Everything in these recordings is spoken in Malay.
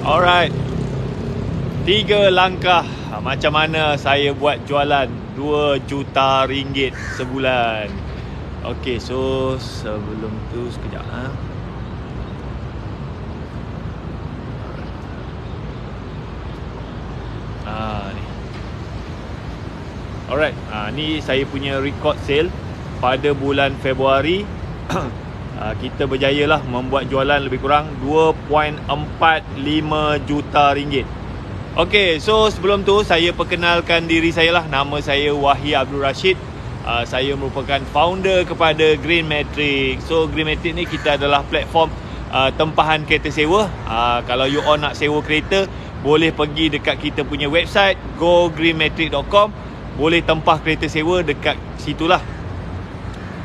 Alright, 3 langkah macam mana saya buat jualan 2 juta ringgit sebulan. Okay, so sebelum tu sekejap ni. Alright, ni saya punya record sale pada bulan Februari. Kita berjaya lah membuat jualan lebih kurang 2.45 juta ringgit. Okay, so sebelum tu saya perkenalkan diri saya lah. Nama saya Wahyi Abdul Rashid. Saya merupakan founder kepada Green Matrix. So Green Matrix ni kita adalah platform tempahan kereta sewa. Kalau you all nak sewa kereta, boleh pergi dekat kita punya website gogreenmatrix.com. Boleh tempah kereta sewa dekat situlah.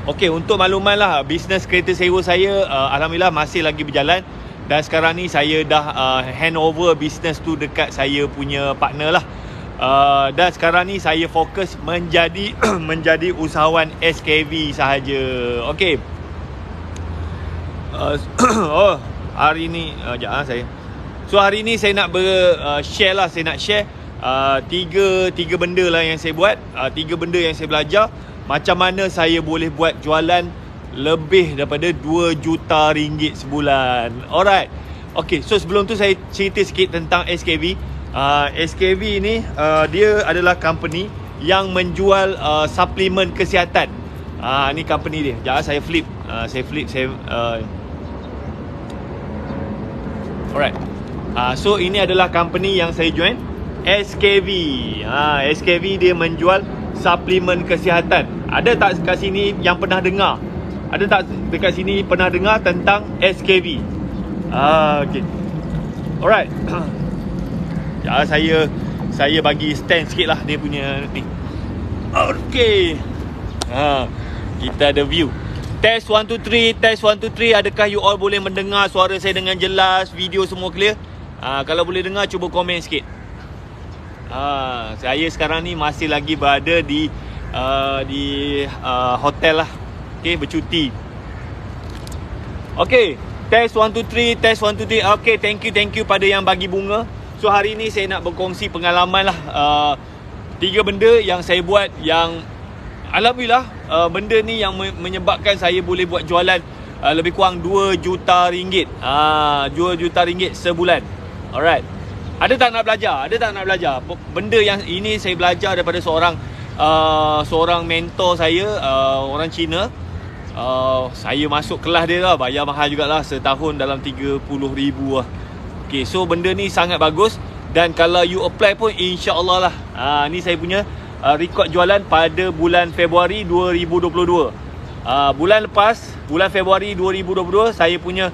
Okey, untuk makluman lah, bisnes kereta sewa saya alhamdulillah masih lagi berjalan. Dan sekarang ni saya dah hand over bisnes tu dekat saya punya partner lah. Dan sekarang ni saya fokus menjadi menjadi usahawan SKV sahaja. Okey. Hari ni saya. So hari ni saya nak share lah, saya nak share tiga benda lah yang saya buat, 3 benda yang saya belajar. Macam mana saya boleh buat jualan lebih daripada 2 juta ringgit sebulan. Alright. Okay, so sebelum tu saya cerita sikit tentang SKV. SKV ni dia adalah company yang menjual suplemen kesihatan. Ni company dia. Jangan saya flip. Alright. So ini adalah company yang saya join, SKV. SKV dia menjual suplemen kesihatan. Ada tak kat sini yang pernah dengar? Ada tak dekat sini pernah dengar tentang SKV? Okay. Alright. Ya, saya bagi stand sikit lah dia punya ni. Okay. Kita ada view. Test 1 2 3, test 1 2 3. Adakah you all boleh mendengar suara saya dengan jelas? Video semua clear? Kalau boleh dengar, cuba komen sikit. Saya sekarang ni masih lagi berada di hotel lah. Okay, bercuti. Okay, test 1 2 3, test 1 2 3. Okay, thank you pada yang bagi bunga. So hari ni saya nak berkongsi pengalaman lah. 3 benda yang saya buat yang alhamdulillah benda ni yang menyebabkan saya boleh buat jualan lebih kurang 2 juta ringgit. 2 juta ringgit sebulan. Alright. Ada tak nak belajar? Ada tak nak belajar? Benda yang ini saya belajar daripada seorang mentor saya, orang Cina. Saya masuk kelas dia lah, bayar mahal jugalah, setahun dalam 30,000 lah. Okay, so benda ni sangat bagus. Dan kalau you apply pun insya-Allah lah. Ni saya punya rekod jualan pada bulan Februari 2022. Bulan lepas, bulan Februari 2022, saya punya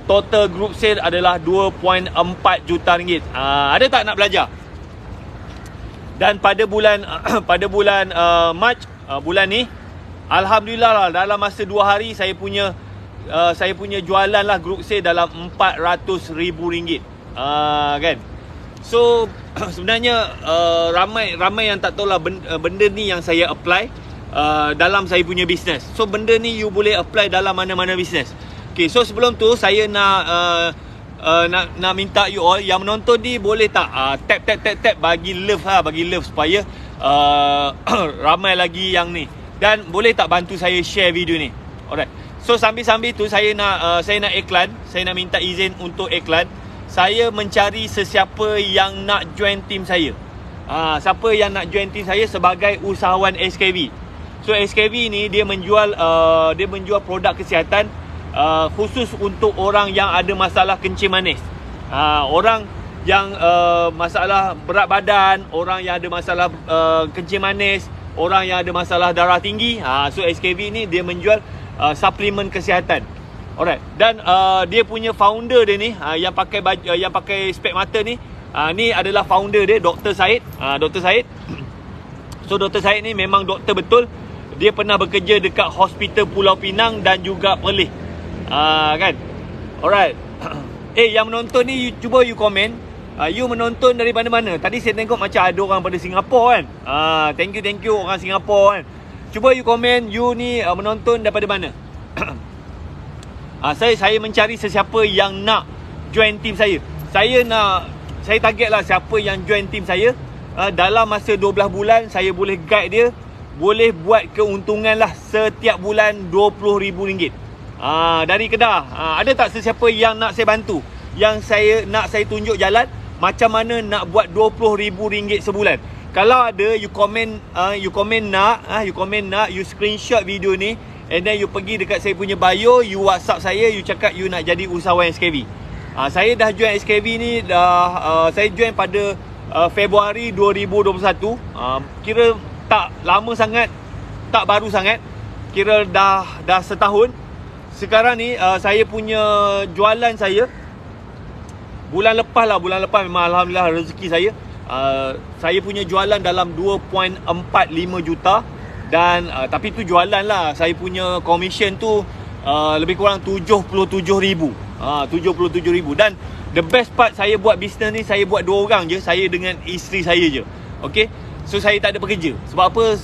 total group sale adalah 2.4 juta ringgit. Ada tak nak belajar? Dan pada bulan Mac bulan ni, alhamdulillah lah, dalam masa 2 hari saya punya jualan lah group sale dalam RM400,000. Kan? So sebenarnya ramai yang tak tahu lah benda ni yang saya apply dalam saya punya bisnes. So benda ni you boleh apply dalam mana-mana bisnes. Okay, so sebelum tu saya nak minta you all yang menonton ni boleh tak tap bagi love lah, bagi love supaya ramai lagi yang ni. Dan boleh tak bantu saya share video ni. Alright. So sambil tu saya nak iklan, saya nak minta izin untuk iklan. Saya mencari sesiapa yang nak join team saya. Siapa yang nak join team saya sebagai usahawan SKV. So SKV ni dia menjual produk kesihatan khusus untuk orang yang ada masalah kencing manis. Orang yang masalah berat badan, orang yang ada masalah kencing manis, orang yang ada masalah darah tinggi. So SKV ni dia menjual suplemen kesihatan. Alright. Dan dia punya founder dia ni yang pakai spek mata ni, ni adalah founder dia, Dr. Syed. Dr. Syed. So Dr. Syed ni memang doktor betul. Dia pernah bekerja dekat Hospital Pulau Pinang dan juga Perlis. Kan? Alright. Yang menonton ni cuba you komen. You menonton dari mana-mana? Tadi saya tengok macam ada orang pada Singapura kan. Thank you orang Singapura kan. Cuba you komen, you ni menonton daripada mana? Saya mencari sesiapa yang nak join team saya. saya target lah siapa yang join team saya, dalam masa 12 bulan saya boleh guide dia, boleh buat keuntungan lah setiap bulan RM20,000. Dari Kedah. Ada tak sesiapa yang nak saya bantu, yang saya tunjuk jalan macam mana nak buat RM20,000 sebulan? Kalau ada, you komen nak, you screenshot video ni, and then you pergi dekat saya punya bio, you WhatsApp saya, you cakap you nak jadi usahawan SKV. Saya dah join SKV ni saya join pada Februari 2021. Kira tak lama sangat, tak baru sangat. Kira dah setahun. Sekarang ni saya punya jualan saya bulan lepas memang alhamdulillah rezeki saya. Saya punya jualan dalam 2.45 juta. Dan tapi tu jualan lah. Saya punya commission tu lebih kurang 77,000. 77,000. Dan the best part, saya buat bisnes ni, saya buat 2 orang je, saya dengan isteri saya je. Okay, so saya tak ada pekerja. Sebab apa?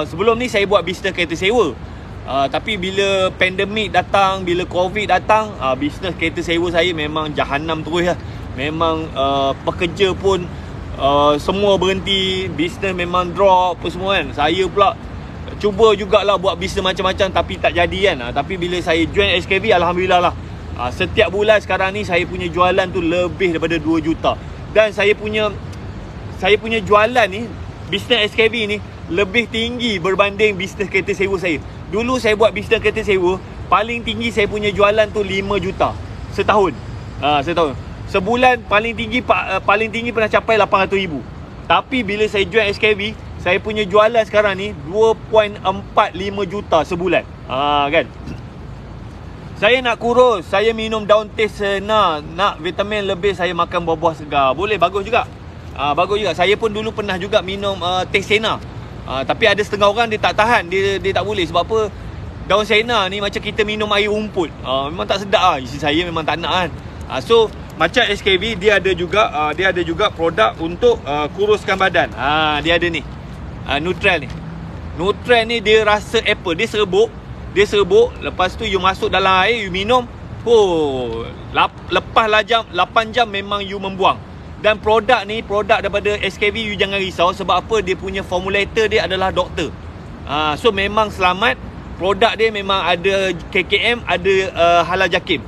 Sebelum ni saya buat bisnes kereta sewa. Tapi bila pandemik datang, bila COVID datang, bisnes kereta sewa saya memang jahanam terus lah. Memang pekerja pun semua berhenti, bisnes memang drop apa semua kan. Saya pula cuba jugalah buat bisnes macam-macam tapi tak jadi kan. Tapi bila saya join SKV, alhamdulillah lah, setiap bulan sekarang ni saya punya jualan tu lebih daripada 2 juta. Dan saya punya jualan ni, bisnes SKV ni lebih tinggi berbanding bisnes kereta sewa saya. Dulu saya buat bisnes kereta sewa, paling tinggi saya punya jualan tu 5 juta setahun. Setahun. Sebulan paling tinggi pernah capai 800,000. Tapi bila saya join SKV, saya punya jualan sekarang ni 2.45 juta sebulan. Kan? Saya nak kurus, saya minum daun teh sena, nak vitamin lebih, saya makan buah-buah segar. Boleh, bagus juga. Bagus juga. Saya pun dulu pernah juga minum teh sena. Tapi ada setengah orang dia tak tahan, dia tak boleh. Sebab apa? Daun sena ni macam kita minum air rumput. Memang tak sedap lah. Isteri saya memang tak nak kan. So macam SKV, dia ada juga produk untuk kuruskan badan. Dia ada ni, Nutrell ni. Nutrell ni dia rasa apple. Dia serbuk. Lepas tu you masuk dalam air, you minum. Lepas 8 jam memang you membuang. Dan produk daripada SKV, you jangan risau. Sebab apa? Dia punya formulator dia adalah doktor. So memang selamat. Produk dia memang ada KKM, ada halal jakim.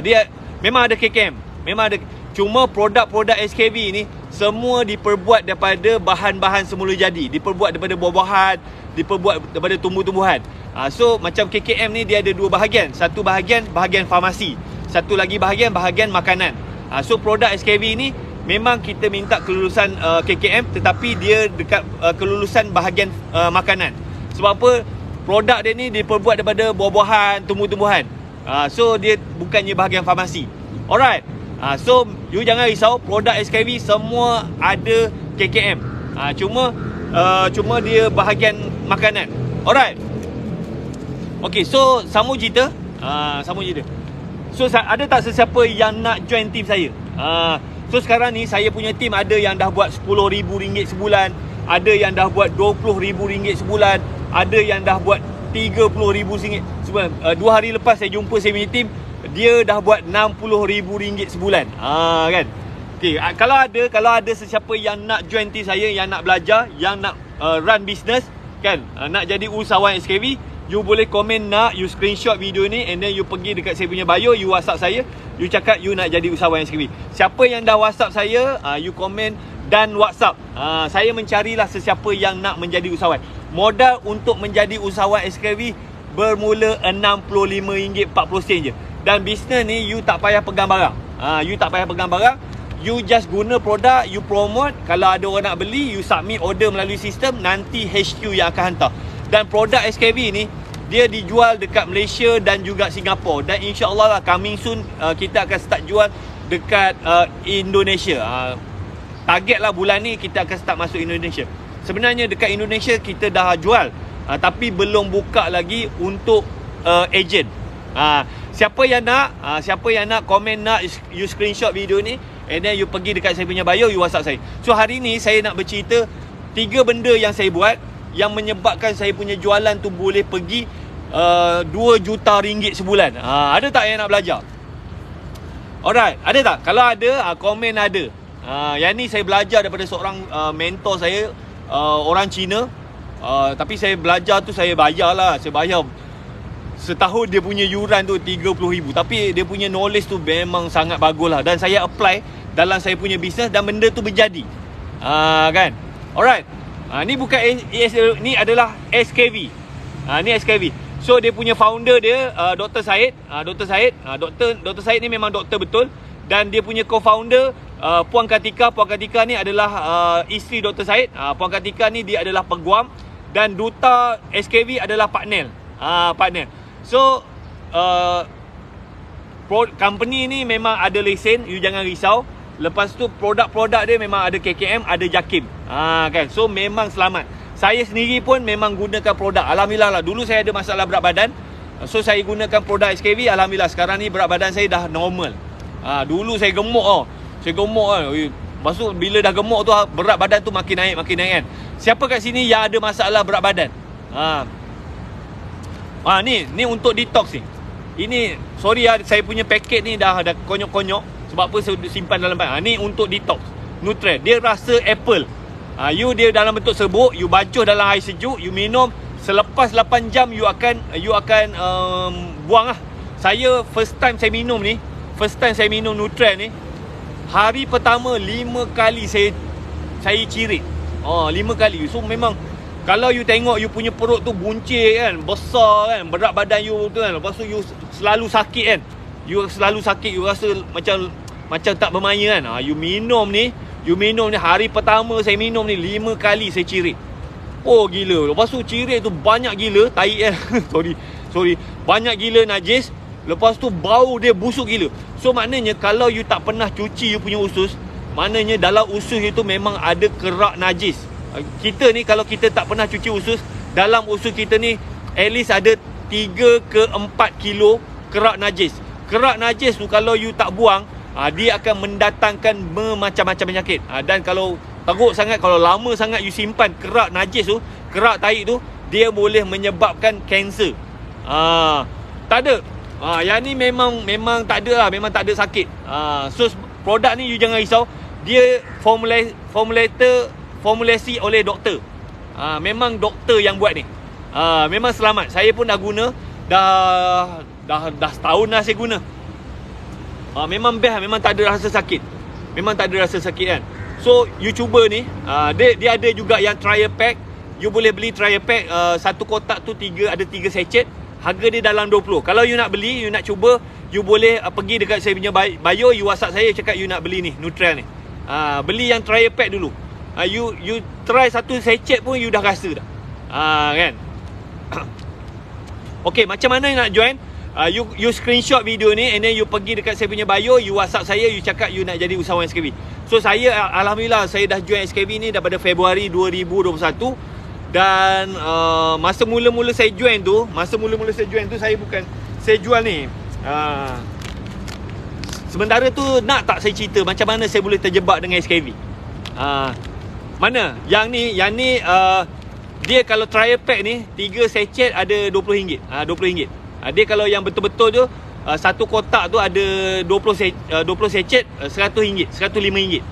Dia memang ada KKM, memang ada. Cuma produk-produk SKV ni semua diperbuat daripada bahan-bahan semula jadi. Diperbuat daripada buah-buahan, diperbuat daripada tumbuh-tumbuhan. So macam KKM ni dia ada 2 bahagian. Satu bahagian farmasi, satu lagi bahagian makanan. So produk SKV ni memang kita minta kelulusan KKM, tetapi dia dekat kelulusan bahagian makanan. Sebab apa? Produk dia ni diperbuat daripada buah-buahan, tumbuh-tumbuhan. So dia bukannya bahagian farmasi. Alright. So you jangan risau, produk SKV semua ada KKM. Cuma dia bahagian makanan. Alright. Okay, so sambung cerita. So ada tak sesiapa yang nak join team saya? So sekarang ni saya punya team ada yang dah buat RM10,000 sebulan, ada yang dah buat RM20,000 sebulan, ada yang dah buat RM30,000 sebulan. 2 hari lepas saya jumpa saya punya team, dia dah buat RM60,000 sebulan. Kan? Okay, kalau ada sesiapa yang nak join team saya, yang nak belajar, yang nak run business kan, nak jadi usahawan SKV, you boleh komen nak, you screenshot video ni, and then you pergi dekat saya punya bio, you WhatsApp saya, you cakap you nak jadi usahawan SKV. Siapa yang dah WhatsApp saya, you komen dan WhatsApp. Saya mencarilah sesiapa yang nak menjadi usahawan. Modal untuk menjadi usahawan SKV bermula RM65, 40 sen je. Dan bisnes ni you tak payah pegang barang. You just guna produk, you promote. Kalau ada orang nak beli, you submit order melalui sistem, nanti HQ yang akan hantar. Dan produk SKV ni dia dijual dekat Malaysia dan juga Singapura. Dan insya-Allah lah coming soon kita akan start jual dekat Indonesia. Target lah bulan ni kita akan start masuk Indonesia. Sebenarnya dekat Indonesia kita dah jual, tapi belum buka lagi untuk agent. Siapa yang nak komen nak, you screenshot video ni, and then you pergi dekat saya punya bio, you WhatsApp saya. So hari ni saya nak bercerita 3 benda yang saya buat yang menyebabkan saya punya jualan tu boleh pergi 2 juta ringgit sebulan. Ada tak yang nak belajar? Alright, ada tak? Kalau ada, komen ada. Yang ni saya belajar daripada seorang mentor saya, orang Cina. Tapi saya belajar tu saya bayar lah. Saya bayar setahun dia punya yuran tu 30,000. Tapi dia punya knowledge tu memang sangat bagus lah. Dan saya apply dalam saya punya bisnes dan benda tu berjadi. Kan? Alright. Ni bukan ni adalah SKV. Ni SKV. So dia punya founder dia Dr. Syed. Dr. Syed, Dr. Syed ni memang doktor betul. Dan dia punya co-founder Puan Kartika. Puan Kartika ni adalah isteri Dr. Syed. Puan Kartika ni dia adalah peguam. Dan duta SKV adalah partner. Partner. So company ni memang ada lesen, you jangan risau. Lepas tu produk-produk dia memang ada KKM, ada JAKIM. Kan. So memang selamat. Saya sendiri pun memang gunakan produk. Alhamdulillah lah. Dulu saya ada masalah berat badan. So saya gunakan produk SKV. Alhamdulillah sekarang ni berat badan saya dah normal. Dulu saya gemuk tau. Saya gemuk kan. Lepas tu bila dah gemuk tu berat badan tu makin naik kan. Siapa kat sini yang ada masalah berat badan? Ni untuk detox ni. Ini sorry saya punya paket ni dah konyok-konyok. Sebab apa saya simpan dalam bag. Ni untuk detox Nutrend. Dia rasa apple. Dia dalam bentuk serbuk. You bacuh dalam air sejuk. You minum. Selepas 8 jam you akan buang lah. Saya first time saya minum Nutrend ni, hari pertama 5 kali saya cirit. 5 kali. So memang kalau you tengok you punya perut tu buncit kan, besar kan, berat badan you tu kan. Lepas tu you selalu sakit kan. You rasa macam tak bermaya kan. You minum ni hari pertama saya minum ni 5 kali saya cirit. Oh gila. Lepas tu cirit tu banyak gila tai kan. sorry. Banyak gila najis. Lepas tu bau dia busuk gila. So maknanya kalau you tak pernah cuci you punya usus, maknanya dalam usus itu memang ada kerak najis. Kita ni kalau kita tak pernah cuci usus, dalam usus kita ni at least ada 3 ke 4 kilo kerak najis. Kerak najis tu kalau you tak buang, dia akan mendatangkan macam-macam penyakit. Dan kalau teruk sangat, kalau lama sangat you simpan kerak najis tu, kerak tahi tu, dia boleh menyebabkan kanser. Tak ada. Yang ni memang tak ada lah, memang tak ada sakit. So produk ni you jangan risau. Dia formulasi oleh doktor. Memang doktor yang buat ni. Memang selamat. Saya pun dah guna dah setahun dah saya guna. Memang best, memang tak ada rasa sakit. Kan. So you cuba ni. Dia ada juga yang trial pack. You boleh beli trial pack. Satu kotak tu ada 3 sachet. Harga dia dalam 20. Kalau you nak beli, you nak cuba, you boleh pergi dekat saya punya bio, you WhatsApp saya cakap you nak beli ni, Nutrend ni. Beli yang trial pack dulu. You try satu sachet pun you dah rasa dah. Kan. Okay, macam mana you nak join? You screenshot video ni and then you pergi dekat saya punya bio, you WhatsApp saya, you cakap you nak jadi usahawan SKV. So saya alhamdulillah saya dah join SKV ni daripada Februari 2021. Dan masa mula-mula saya join tu, saya jual ni. Sementara tu nak tak saya cerita macam mana saya boleh terjebak dengan SKV. Mana? Yang ni dia kalau trial pack ni 3 sachet ada RM20. RM20. Dia kalau yang betul-betul tu satu kotak tu ada 20 sachet RM100, RM105.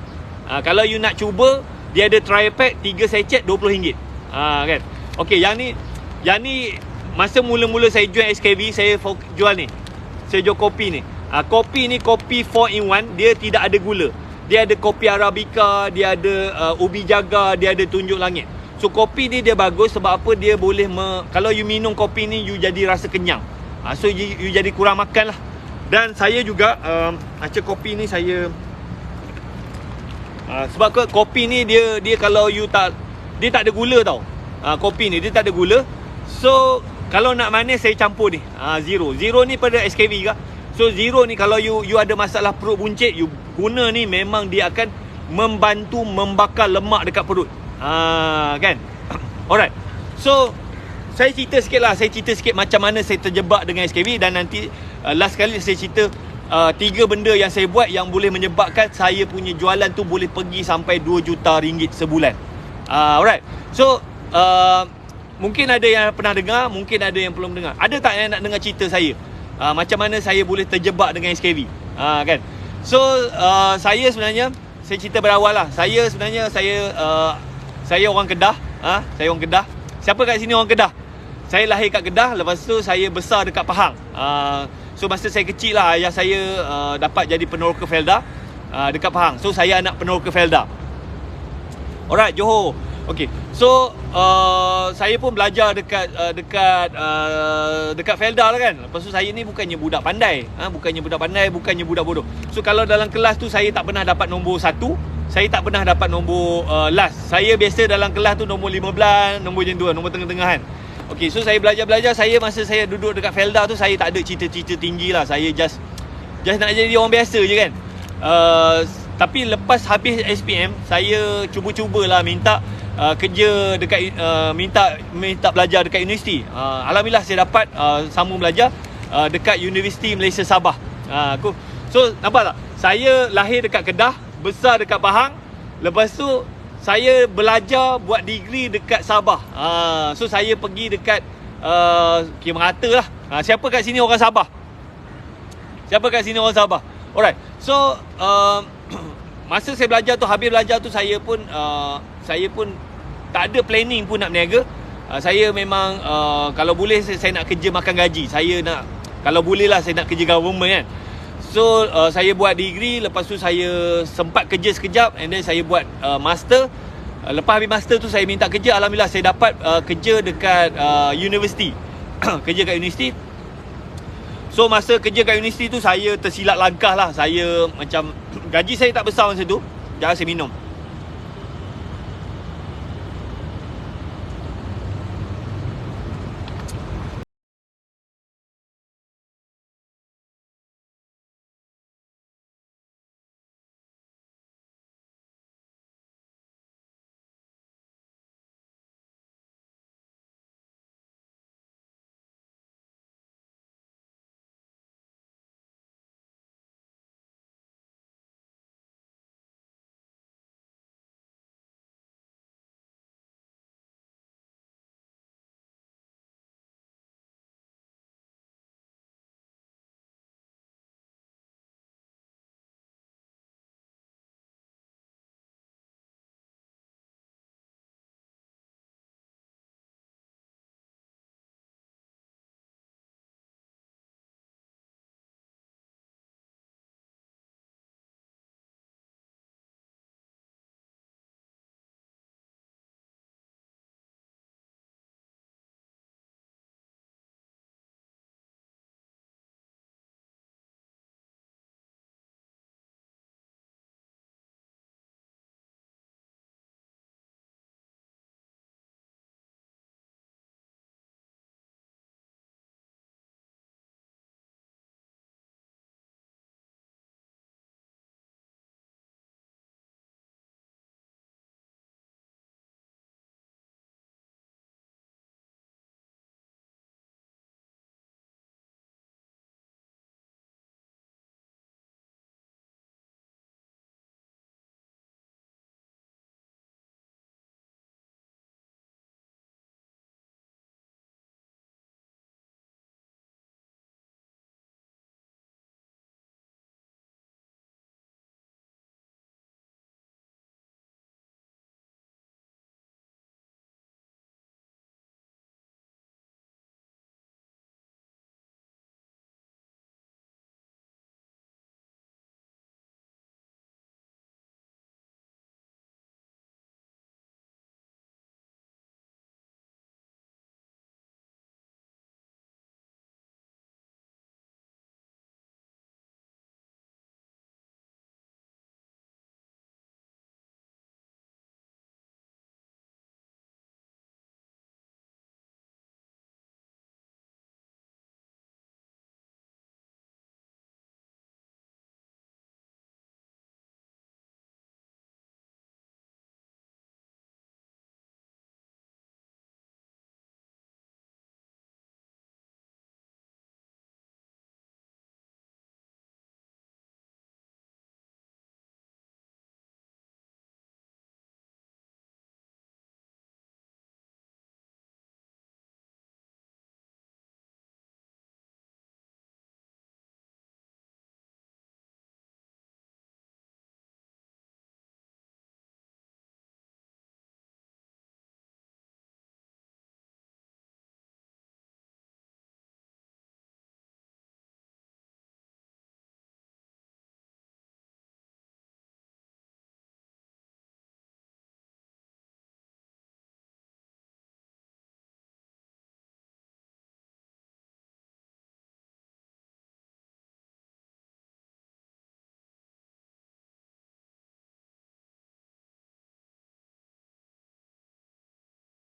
Kalau you nak cuba, dia ada trial pack 3 sachet RM20. Kan. Okey, yang ni masa mula-mula saya join SKV, saya jual ni. Saya jual kopi ni. Kopi ni kopi 4 in 1, dia tidak ada gula. Dia ada kopi Arabica, dia ada ubi jaga, dia ada tunjuk langit. So kopi ni dia bagus sebab apa? Dia boleh kalau you minum kopi ni you jadi rasa kenyang. So you jadi kurang makan lah. Dan saya juga macam kopi ni saya sebab kopi ni dia kalau you dia tak ada gula tau. Kopi ni dia tak ada gula. So kalau nak manis saya campur ni. Zero ni pada SKV juga. So zero ni kalau you ada masalah perut buncit, you guna ni memang dia akan membantu membakar lemak dekat perut. Kan. Alright. So saya cerita sikit macam mana saya terjebak dengan SKV. Dan nanti last kali saya cerita 3 benda yang saya buat yang boleh menyebabkan saya punya jualan tu boleh pergi sampai 2 juta ringgit sebulan. Alright. So mungkin ada yang pernah dengar, mungkin ada yang belum dengar. Ada tak yang nak dengar cerita saya? Macam mana saya boleh terjebak dengan SKV? Kan. So saya sebenarnya, saya cerita berawal lah. Saya sebenarnya saya orang Kedah. Saya orang Kedah. Siapa kat sini orang Kedah? Saya lahir kat Kedah, lepas tu saya besar dekat Pahang. So masa saya kecil lah, ayah saya dapat jadi peneroka Felda dekat Pahang. So saya anak peneroka Felda. Alright, Johor. Okay, so saya pun belajar dekat Felda lah kan. Lepas tu saya ni bukannya budak pandai, bukannya budak bodoh. So kalau dalam kelas tu saya tak pernah dapat nombor 1, saya tak pernah dapat nombor last. Saya biasa dalam kelas tu nombor 15, nombor macam tu, nombor tengah-tengah kan. Okay, so saya belajar, masa saya duduk dekat Felda tu, saya tak ada cita-cita tinggi lah. Saya just nak jadi orang biasa je kan. Tapi lepas habis SPM, saya cuba-cubalah minta kerja dekat minta belajar dekat universiti. Alhamdulillah saya dapat sambung belajar dekat Universiti Malaysia Sabah. So nampak tak? Saya lahir dekat Kedah, besar dekat Pahang. Lepas tu saya belajar buat degree dekat Sabah. So saya pergi dekat kira merata lah. Siapa kat sini orang Sabah? Siapa kat sini orang Sabah? Alright. So masa saya belajar tu, habis belajar tu, saya pun tak ada planning pun nak berniaga. Saya memang kalau boleh saya nak kerja makan gaji. Kalau boleh lah saya nak kerja government kan. So saya buat degree, lepas tu saya sempat kerja sekejap, and then saya buat master. Lepas habis master tu saya minta kerja. Alhamdulillah saya dapat kerja dekat universiti. Kerja kat universiti. So masa kerja kat universiti tu saya tersilap langkah lah. Saya macam gaji saya tak besar masa tu. Jangan saya minum.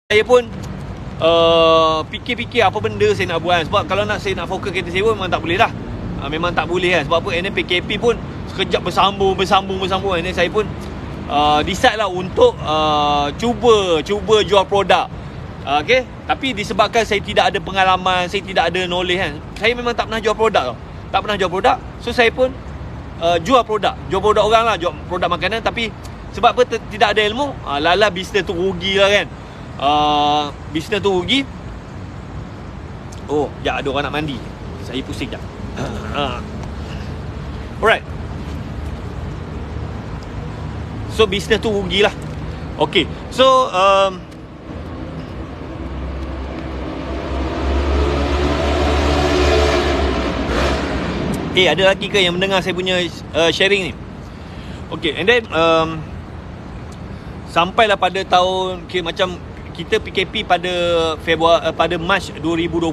saya pun fikir-fikir apa benda saya nak buat kan. Sebab kalau saya nak fokus kereta sewa memang tak boleh lah. Memang tak boleh kan. Sebab apa, and then PKP pun sekejap bersambung and then saya pun decide lah untuk cuba jual produk. Okay. Tapi disebabkan saya tidak ada pengalaman, saya tidak ada knowledge kan, saya memang tak pernah jual produk tau. Tak pernah jual produk. So saya pun jual produk orang lah, jual produk makanan. Tapi sebab apa, tidak ada ilmu, lala bisnes tu rugi lah kan. Bisnes tu rugi. Oh, sekejap ada orang nak mandi, saya pusing sekejap. Alright. So bisnes tu rugi lah. Okay. So ada lagi ke yang mendengar saya punya sharing ni? Okay, and then sampailah pada tahun macam kita PKP pada pada Mac 2020.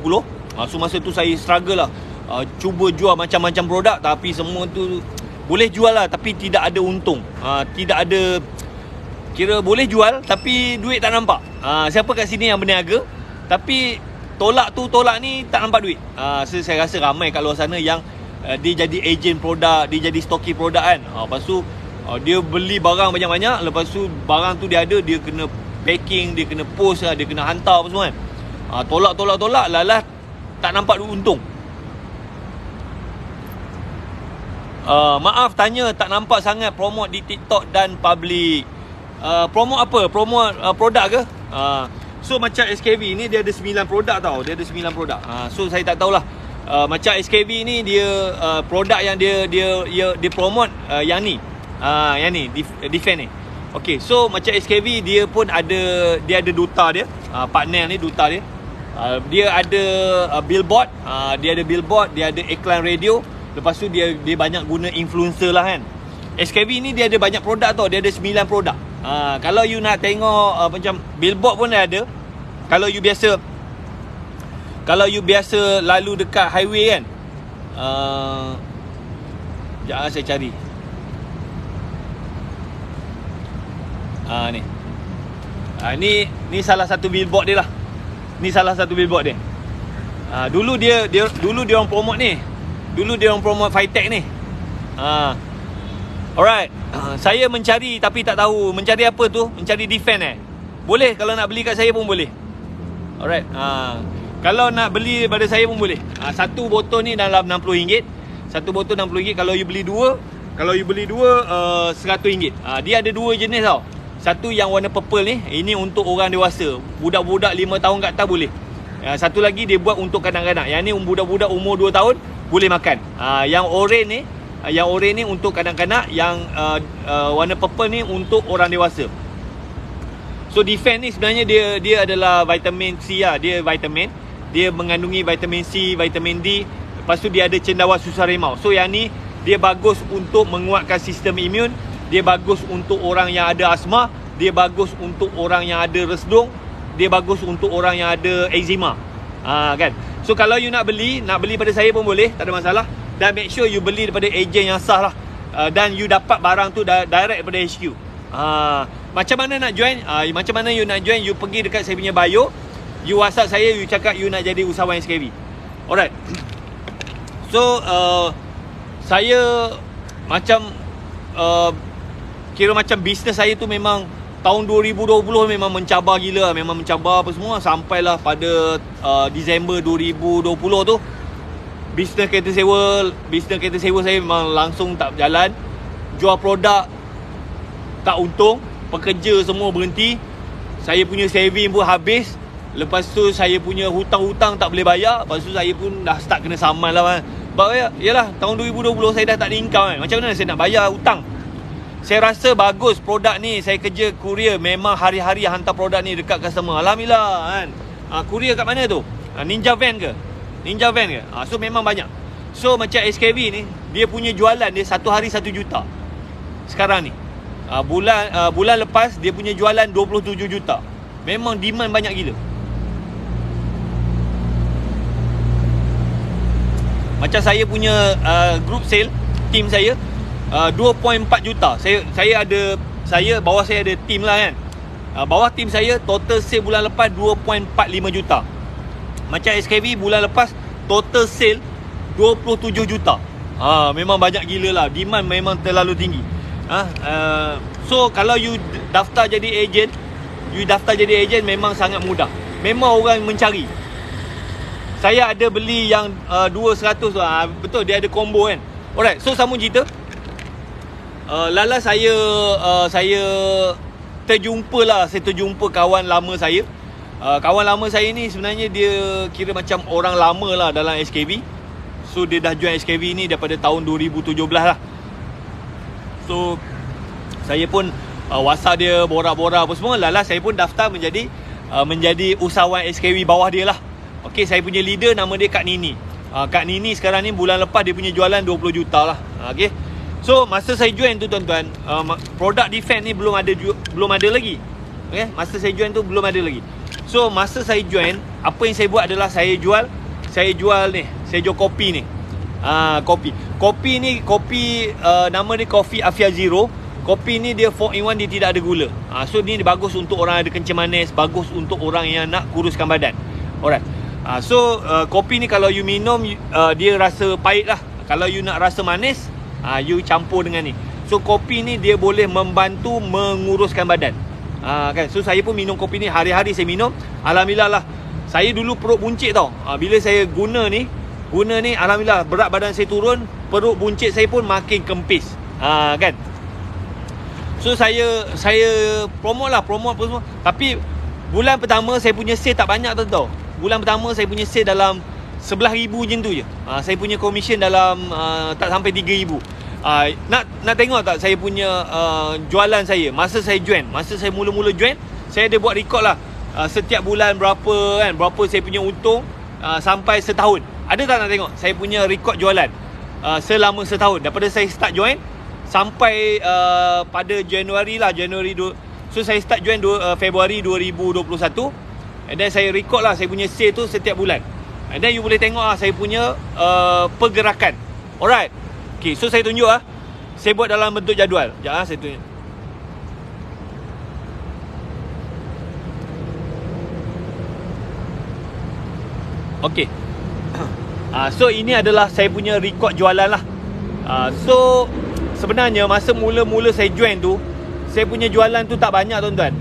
So masa tu saya struggle lah, cuba jual macam-macam produk, tapi semua tu boleh jual lah tapi tidak ada untung. Tidak ada, kira boleh jual tapi duit tak nampak. Siapa kat sini yang berniaga tapi tolak ni tak nampak duit? So saya rasa ramai kat luar sana yang dia jadi ejen produk, dia jadi stoki produk kan. Lepas tu dia beli barang banyak-banyak, lepas tu barang tu dia ada, dia kena packing, dia kena post lah, dia kena hantar apa semua kan. Tolak lalah tak nampak untung. Maaf tanya, tak nampak sangat promote di TikTok dan public. Promote apa? Promote produk ke? So macam SKV ni dia ada 9 produk tau. Dia ada 9 produk. So saya tak tahulah. Macam SKV ni dia produk yang dia promote yang ni. Yang ni Defend ni. Okay, so macam SKV dia pun ada, dia ada duta dia. Partner ni duta dia. Dia ada billboard, dia ada iklan radio. Lepas tu dia banyak guna influencer lah kan. SKV ni dia ada banyak produk tau. Dia ada 9 produk. Kalau you nak tengok macam billboard pun dia ada. Kalau you biasa lalu dekat highway kan, sekejap saya cari. Ni salah satu billboard dia lah. Ni salah satu billboard dia. Dulu dia orang promote ni. Dulu dia orang promote Fitech ni. Alright. Saya mencari tapi tak tahu mencari apa tu. Mencari Defend boleh, kalau nak beli kat saya pun boleh. Alright. Kalau nak beli daripada saya pun boleh. Satu botol ni dalam RM60. Satu botol RM60. Kalau you beli dua RM100. Dia ada dua jenis tau. Satu yang warna purple ni, ini untuk orang dewasa. Budak-budak 5 tahun kat atas boleh. Satu lagi dia buat untuk kanak-kanak. Yang ni budak-budak umur 2 tahun boleh makan. Yang orange ni untuk kanak-kanak. Yang warna purple ni untuk orang dewasa. So Defend ni sebenarnya dia adalah vitamin C lah. Dia vitamin. Dia mengandungi vitamin C, vitamin D. Lepas tu dia ada cendawan susu harimau. So yang ni dia bagus untuk menguatkan sistem imun. Dia bagus untuk orang yang ada asma. Dia bagus untuk orang yang ada resdung. Dia bagus untuk orang yang ada eczema. Kan? So kalau you nak beli pada saya pun boleh, tak ada masalah. Dan make sure you beli daripada ejen yang sah lah. Dan you dapat barang tu direct daripada HQ. Macam mana nak join? Macam mana you nak join? You pergi dekat saya punya bio. You WhatsApp saya, you cakap you nak jadi usahawan SKV. Alright. So saya macam kira macam bisnes saya tu memang tahun 2020 memang mencabar gila. Memang mencabar apa semua. Sampailah pada Disember 2020 tu, bisnes kereta sewa saya memang langsung tak berjalan. Jual produk tak untung. Pekerja semua berhenti. Saya punya saving pun habis. Lepas tu saya punya hutang-hutang tak boleh bayar. Lepas tu saya pun dah start kena saman lah kan. Sebab yalah, tahun 2020 saya dah tak ada income kan. Macam mana saya nak bayar hutang? Saya rasa bagus produk ni. Saya kerja courier, memang hari-hari hantar produk ni dekat customer. Alhamdulillah kan. Courier kat mana tu? Ninja van ke? So memang banyak. So macam SKV ni, dia punya jualan dia satu hari 1 juta. Sekarang ni bulan lepas dia punya jualan 27 juta. Memang demand banyak gila. Macam saya punya group sale, team saya 2.4 juta. Saya bawah saya ada team lah kan. Bawah tim saya total sale bulan lepas 2.45 juta. Macam SKV bulan lepas total sale 27 juta. Memang banyak gila lah. Demand memang terlalu tinggi. So kalau you daftar jadi ejen, memang sangat mudah. Memang orang mencari. Saya ada beli yang 200 tu. Betul, dia ada combo kan. Alright, so sambung cerita. Lala saya terjumpa kawan lama saya. Kawan lama saya ni sebenarnya dia kira macam orang lama lah dalam SKV. So dia dah join SKV ni daripada tahun 2017 lah. So saya pun WhatsApp dia, borak-borak apa semua. Lala saya pun daftar menjadi usahawan SKV bawah dia lah. Okay, saya punya leader nama dia Kak Nini. Kak Nini sekarang ni bulan lepas dia punya jualan 20 juta lah. Okay. So masa saya join tu tuan-tuan, produk defense ni belum ada lagi. Okay, masa saya join tu belum ada lagi. So masa saya join, apa yang saya buat adalah saya jual kopi ni. Kopi ni nama dia Kopi Afia Zero. Kopi ni dia 4-in-1, dia tidak ada gula. So ni bagus untuk orang ada kencing manis, bagus untuk orang yang nak kuruskan badan. Alright. So kopi ni kalau you minum, dia rasa pahit lah. Kalau you nak rasa manis, you campur dengan ni. So kopi ni dia boleh membantu menguruskan badan. Kan? So saya pun minum kopi ni, hari-hari saya minum. Alhamdulillah lah. Saya dulu perut buncit tau. Bila saya guna ni, alhamdulillah berat badan saya turun, perut buncit saya pun makin kempis. Kan? So saya promote apa semua. Tapi bulan pertama saya punya sale tak banyak tau. Bulan pertama saya punya sale dalam 11,000 macam tu je. Saya punya commission dalam tak sampai 3,000. Nak tengok tak saya punya jualan saya masa saya mula-mula join, saya ada buat record lah. Setiap bulan berapa saya punya untung sampai setahun. Ada tak nak tengok saya punya record jualan selama setahun daripada saya start join sampai pada Januari. So saya start join Februari 2021. And then saya record lah saya punya sale tu setiap bulan. And then you boleh tengok lah saya punya pergerakan. Alright. Okay, so saya tunjuk lah. Saya buat dalam bentuk jadual. Sekejap lah saya tunjuk. Okay. So ini adalah saya punya record jualan lah. So sebenarnya masa mula-mula saya join tu, saya punya jualan tu tak banyak tuan-tuan.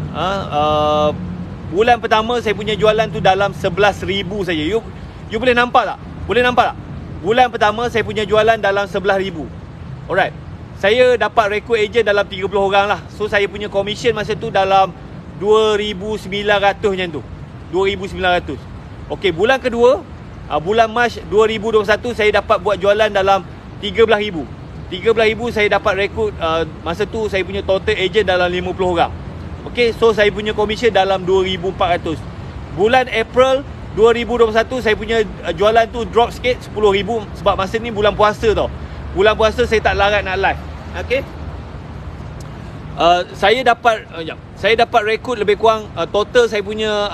Bulan pertama saya punya jualan tu dalam 11,000 saja. You boleh nampak tak? Bulan pertama saya punya jualan dalam 11,000. Alright. Saya dapat rekrut ejen dalam 30 orang lah. So saya punya commission masa tu dalam 2,900 macam tu. 2,900. Okay, bulan kedua, bulan Mac 2021 saya dapat buat jualan dalam 13,000. 13,000 saya dapat rekrut. Masa tu saya punya total ejen dalam 50 orang. Okay, so saya punya commission dalam 2,400. Bulan April 2021 saya punya jualan tu drop sikit 10,000 sebab masa ni bulan puasa tau. Bulan puasa saya tak larat nak live. Okay. Saya dapat rekrut lebih kurang total saya punya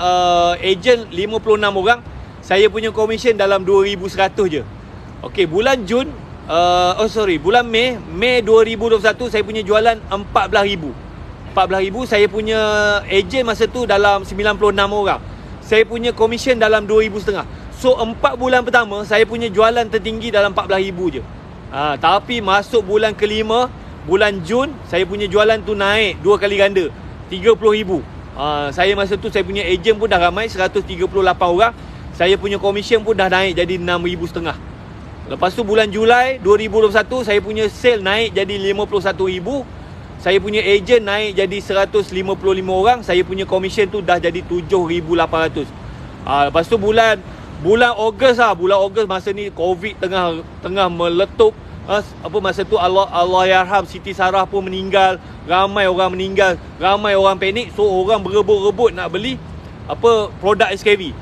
ejen 56 orang. Saya punya commission dalam 2,100 je. Okay, bulan Jun bulan Mei 2021 saya punya jualan 14,000. Saya punya ejen masa tu dalam 96 orang. Saya punya commission dalam 2,500. So 4 bulan pertama saya punya jualan tertinggi dalam 14,000 je. Tapi masuk bulan kelima, bulan Jun, saya punya jualan tu naik 2 kali ganda, 30,000. Saya masa tu saya punya ejen pun dah ramai, 138 orang. Saya punya commission pun dah naik jadi 6,500. Lepas tu bulan Julai 2021 saya punya sale naik jadi 51,000. Saya punya ejen naik jadi 155 orang. Saya punya commission tu dah jadi 7,800. Lepas tu bulan Ogos lah. Bulan Ogos masa ni COVID tengah meletup. Masa tu Allahyarham Siti Sarah pun meninggal. Ramai orang meninggal, ramai orang panik. So orang berebut-rebut nak beli produk SKV.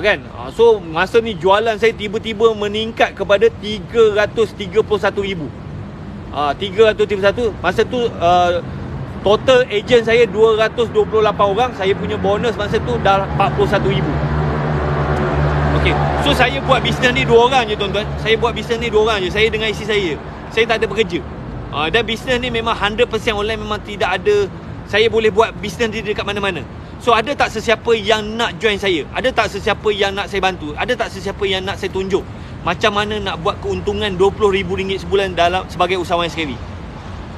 Kan? So masa ni jualan saya tiba-tiba meningkat kepada 331,000. 331. Masa tu total ejen saya 228 orang. Saya punya bonus masa tu dah 41,000. Okay. So saya buat bisnes ni 2 orang je tuan-tuan. Saya buat bisnes ni 2 orang je. Saya dengan isteri saya. Saya tak ada bekerja. Dan bisnes ni memang 100% online. Memang tidak ada saya boleh buat bisnes ni dekat mana-mana. So ada tak sesiapa yang nak join saya? Ada tak sesiapa yang nak saya bantu? Ada tak sesiapa yang nak saya tunjuk macam mana nak buat keuntungan RM20,000 sebulan dalam sebagai usahawan SKV?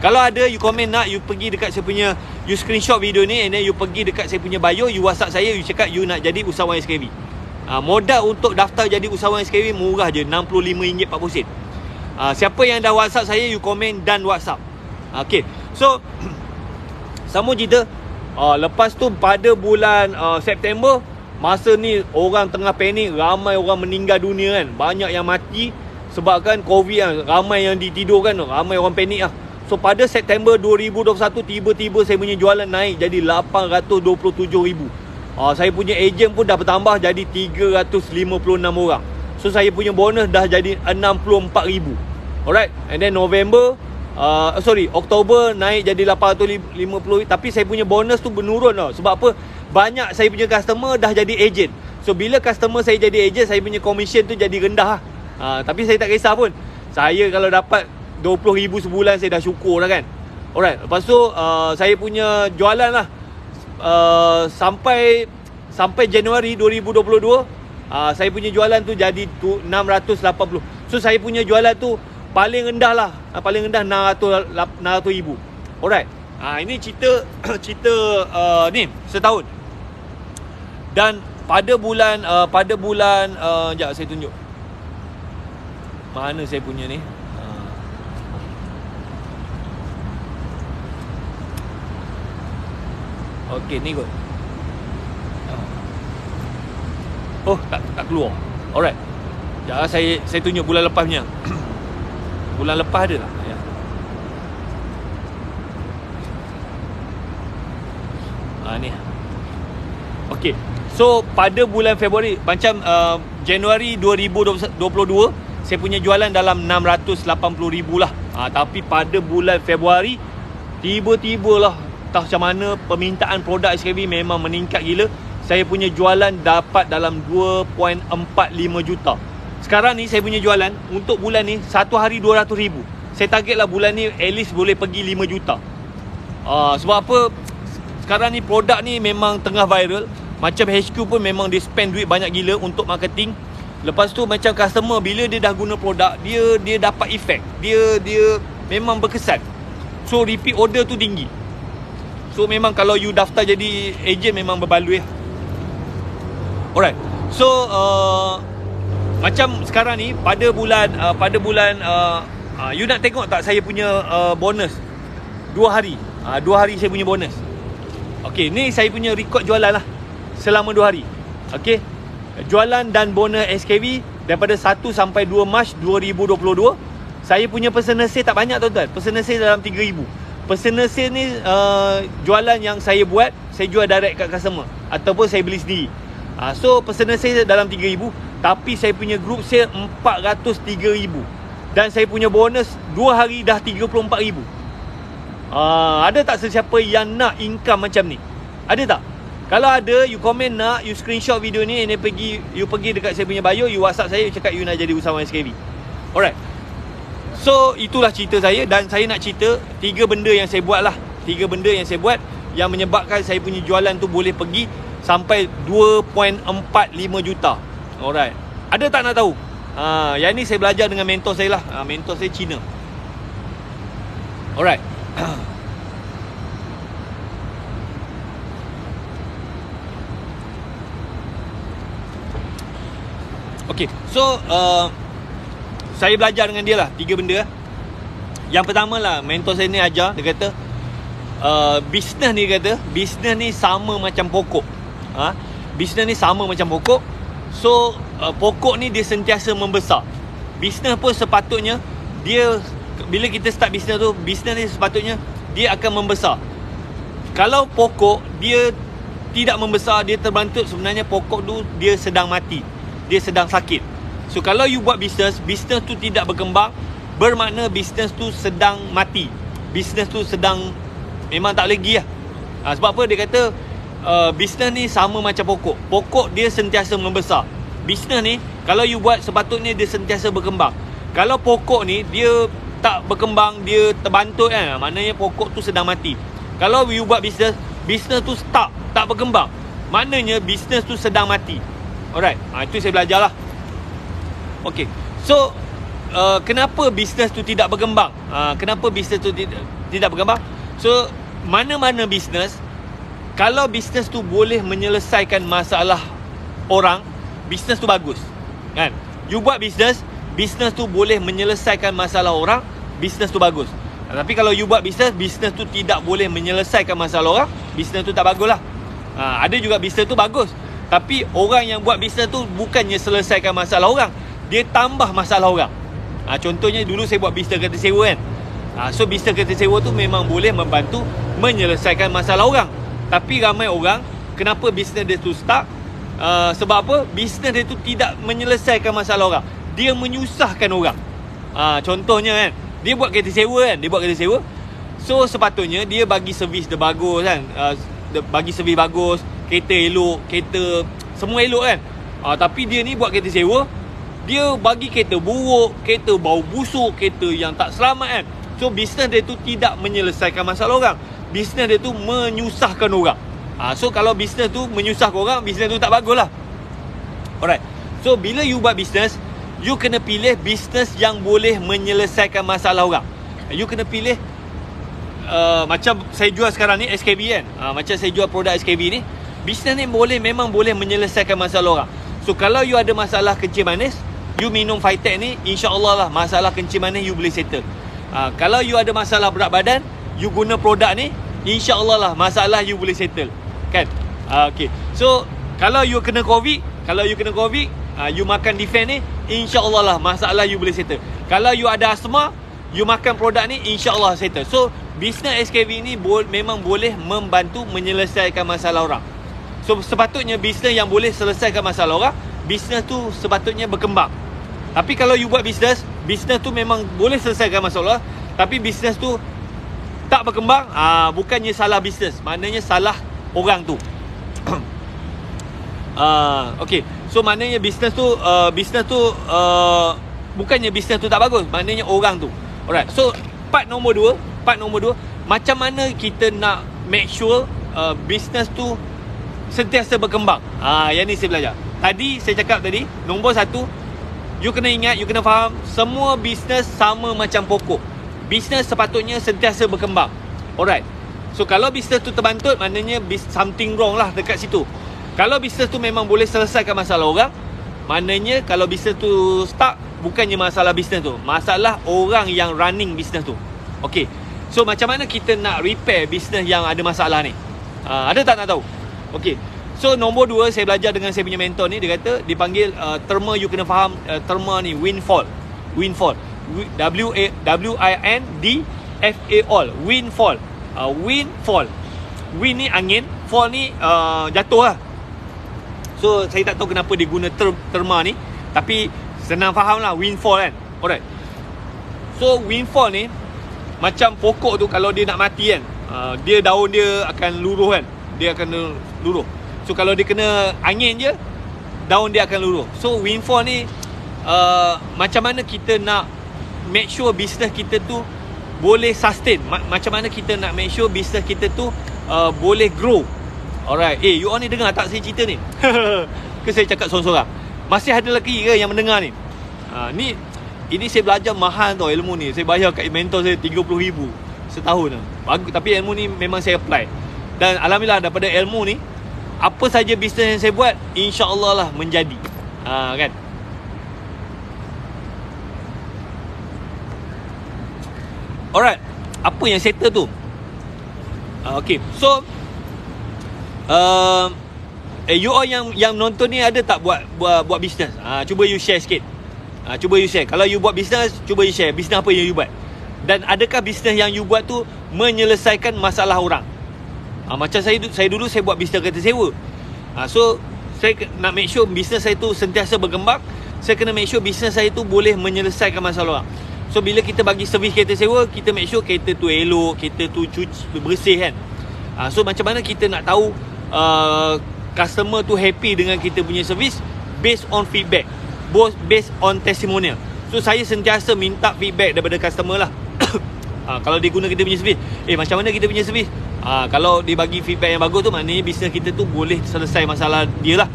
Kalau ada, you komen nak, you pergi dekat saya punya, you screenshot video ni and then you pergi dekat saya punya bio, you WhatsApp saya, you cakap you nak jadi usahawan SKV. Modal untuk daftar jadi usahawan SKV murah je, RM65.40. Siapa yang dah WhatsApp saya, you komen dan WhatsApp. Okay, so sambung cerita. Lepas tu pada bulan September, masa ni orang tengah panik, ramai orang meninggal dunia kan, banyak yang mati sebabkan COVID kan, ramai yang ditidurkan, ramai orang panik lah. So pada September 2021, tiba-tiba saya punya jualan naik jadi 827,000. Saya punya ejen pun dah bertambah jadi 356 orang. So saya punya bonus dah jadi 64,000. Alright, and then November Oktober naik jadi 850. Tapi saya punya bonus tu menurun tau. Sebab apa? Banyak saya punya customer dah jadi ejen. So bila customer saya jadi ejen, saya punya commission tu jadi rendah lah. Tapi saya tak kisah pun. Saya kalau dapat 20,000 sebulan, saya dah syukur lah kan. Alright, lepas tu saya punya jualan lah sampai Januari 2022, saya punya jualan tu jadi 680. So saya punya jualan tu paling rendah lah, paling rendah 600,000. Alright, ini cerita ni setahun. Dan pada bulan sekejap saya tunjuk mana saya punya ni. Okey, ni kot. Oh, tak keluar. Alright. Sekejap saya tunjuk bulan lepas punya. Bulan lepas ada tak? Ya. Ni. Okey. So, pada bulan Februari, macam Januari 2022, saya punya jualan dalam 680,000 lah. Tapi pada bulan Februari, tiba-tibalah tak macam mana permintaan produk SKV memang meningkat gila. Saya punya jualan dapat dalam 2.45 juta. Sekarang ni saya punya jualan untuk bulan ni satu hari 200,000. Saya targetlah bulan ni at least boleh pergi 5 juta. Sebab apa? Sekarang ni produk ni memang tengah viral. Macam HQ pun memang dia spend duit banyak gila untuk marketing. Lepas tu macam customer bila dia dah guna produk, dia dapat efek. Dia memang berkesan. So repeat order tu tinggi. So memang kalau you daftar jadi ejen memang berbaloi lah. Alright. So macam sekarang ni pada bulan you nak tengok tak saya punya bonus 2 hari. 2 hari saya punya bonus. Okay, ni saya punya rekod jualan lah selama 2 hari. Okay, jualan dan bonus SKV daripada 1 sampai 2 Mac 2022. Saya punya personal sale tak banyak tuan-tuan. Personal sale dalam 3,000. Personal sale ni jualan yang saya buat, saya jual direct kat customer ataupun saya beli sendiri. So personal sale dalam 3,000, tapi saya punya group sale 403,000. Dan saya punya bonus 2 hari dah 34,000. Ada tak sesiapa yang nak income macam ni? Ada tak? Kalau ada, you komen nak, you screenshot video ni, and then you pergi dekat saya punya bio, you WhatsApp saya, you cakap you nak jadi usahawan SKV. Alright. So itulah cerita saya. Dan saya nak cerita 3 benda yang saya buat lah. 3 benda yang saya buat yang menyebabkan saya punya jualan tu boleh pergi sampai 2.45 juta. Alright. Ada tak nak tahu? Yang ni saya belajar dengan mentor saya lah. Mentor saya Cina. Alright. Okay. So saya belajar dengan dia lah 3 benda. Yang pertama lah, mentor saya ni ajar. Dia kata bisnes ni, bisnes ni sama macam pokok. Bisnes ni sama macam pokok. So pokok ni dia sentiasa membesar. Bisnes pun sepatutnya dia, bila kita start bisnes tu, bisnes ni sepatutnya dia akan membesar. Kalau pokok dia tidak membesar, dia terbantut, sebenarnya pokok tu dia sedang mati, dia sedang sakit. So kalau you buat bisnes, bisnes tu tidak berkembang, bermakna bisnes tu sedang mati. Bisnes tu sedang memang tak lagi lah. Sebab apa? Dia kata bisnes ni sama macam pokok. Pokok dia sentiasa membesar. Bisnes ni kalau you buat, sepatutnya dia sentiasa berkembang. Kalau pokok ni dia tak berkembang, dia terbantut kan, maknanya pokok tu sedang mati. Kalau you buat bisnes, bisnes tu stuck, tak berkembang, maknanya bisnes tu sedang mati. Alright, itu saya belajar lah. Okay, so kenapa bisnes tu tidak berkembang? Kenapa bisnes tu tidak berkembang? So, mana-mana bisnes, kalau bisnes tu boleh menyelesaikan masalah orang, bisnes tu bagus, kan? You buat bisnes tu boleh menyelesaikan masalah orang, bisnes tu bagus. Tapi kalau you buat bisnes tu tidak boleh menyelesaikan masalah orang, bisnes tu tak bagus lah. Ada juga bisnes tu bagus, tapi orang yang buat bisnes tu bukannya selesaikan masalah orang, dia tambah masalah orang. Contohnya dulu saya buat bisnes kereta sewa kan. So bisnes kereta sewa tu memang boleh membantu menyelesaikan masalah orang. Tapi ramai orang, kenapa bisnes dia tu stuck? Sebab apa? Bisnes dia tu tidak menyelesaikan masalah orang, dia menyusahkan orang. Contohnya kan, dia buat kereta sewa kan, so sepatutnya dia bagi servis dia bagus kan, bagi servis bagus, kereta elok, kereta semua elok kan. Tapi dia ni buat kereta sewa, dia bagi kereta buruk, kereta bau busuk, kereta yang tak selamat kan. So bisnes dia tu tidak menyelesaikan masalah orang, bisnes dia tu menyusahkan orang. So kalau bisnes tu menyusahkan orang, bisnes tu tak bagus lah. Alright, so bila you buat bisnes, you kena pilih bisnes yang boleh menyelesaikan masalah orang. You kena pilih macam saya jual sekarang ni SKB kan. Macam saya jual produk SKB ni, bisnes ni memang boleh menyelesaikan masalah orang. So kalau you ada masalah kencing manis, you minum Fitek ni, insya-Allah lah masalah kencing manis you boleh settle. Kalau you ada masalah berat badan, you guna produk ni, insya-Allah lah masalah you boleh settle, kan? Okay, so kalau you kena COVID, you makan Defend ni, insya-Allah lah masalah you boleh settle. Kalau you ada asma, you makan produk ni, insya-Allah settle. So bisnes SKV ni memang boleh membantu menyelesaikan masalah orang. So sepatutnya bisnes yang boleh selesaikan masalah orang, bisnes tu sepatutnya berkembang. Tapi kalau you buat bisnes tu memang boleh selesaikan masalah, tapi bisnes tu tak berkembang, bukannya salah bisnes, maknanya salah orang tu. Okay, so maknanya bisnes tu bukannya bisnes tu tak bagus, maknanya orang tu. Alright, so part nombor 2, macam mana kita nak make sure bisnes tu sentiasa berkembang. Yang ni saya belajar. Tadi saya cakap tadi, nombor 1, you kena ingat, you kena faham, semua bisnes sama macam pokok. Bisnes sepatutnya sentiasa berkembang. Alright, so kalau bisnes tu terbantut, maknanya something wrong lah dekat situ. Kalau bisnes tu memang boleh selesaikan masalah orang, maknanya kalau bisnes tu stuck, bukannya masalah bisnes tu, masalah orang yang running bisnes tu. Okay, so macam mana kita nak repair bisnes yang ada masalah ni? Ada tak nak tahu? Okay, so nombor 2 saya belajar dengan saya punya mentor ni. Dia kata, dipanggil terma, you kena faham terma ni, windfall. Windfall, W-I-N-D-F-A-L, windfall. Windfall, wind ni angin, fall ni jatuh lah. So saya tak tahu kenapa dia guna terma ni, tapi senang faham lah, windfall kan. Alright, so windfall ni macam pokok tu, kalau dia nak mati kan, dia daun dia akan luruh kan, dia akan luruh. So kalau dia kena angin je, daun dia akan luruh. So windfall ni macam mana kita nak make sure bisnes kita tu boleh sustain, macam mana kita nak make sure bisnes kita tu boleh grow. Alright, you all ni dengar tak saya cerita ni? Ke saya cakap sorang-sorang? Masih ada lagi ke yang mendengar ni? Ini saya belajar mahal tau ilmu ni. Saya bayar kat mentor saya 30,000 setahun lah. Bagus, tapi ilmu ni memang saya apply. Dan alhamdulillah daripada ilmu ni, apa saja bisnes yang saya buat, insya-Allah lah menjadi. Kan? Alright, apa yang settle tu? Okay, so you all yang nonton ni ada tak buat bisnes? Cuba you share sikit. Cuba you share. Kalau you buat bisnes, cuba you share bisnes apa yang you buat. Dan adakah bisnes yang you buat tu menyelesaikan masalah orang? Macam saya dulu saya buat bisnes kereta sewa. So saya nak make sure bisnes saya tu sentiasa berkembang. Saya kena make sure bisnes saya tu boleh menyelesaikan masalah orang. So bila kita bagi servis kereta sewa, kita make sure kereta tu elok, kereta tu cuci, bersih kan. So macam mana kita nak tahu customer tu happy dengan kita punya servis? Based on feedback, based on testimonial. So saya sentiasa minta feedback daripada customer lah. Kalau dia guna kita punya servis, macam mana kita punya servis? Kalau dia bagi feedback yang bagus tu, maknanya bisnes kita tu boleh selesai masalah dia lah.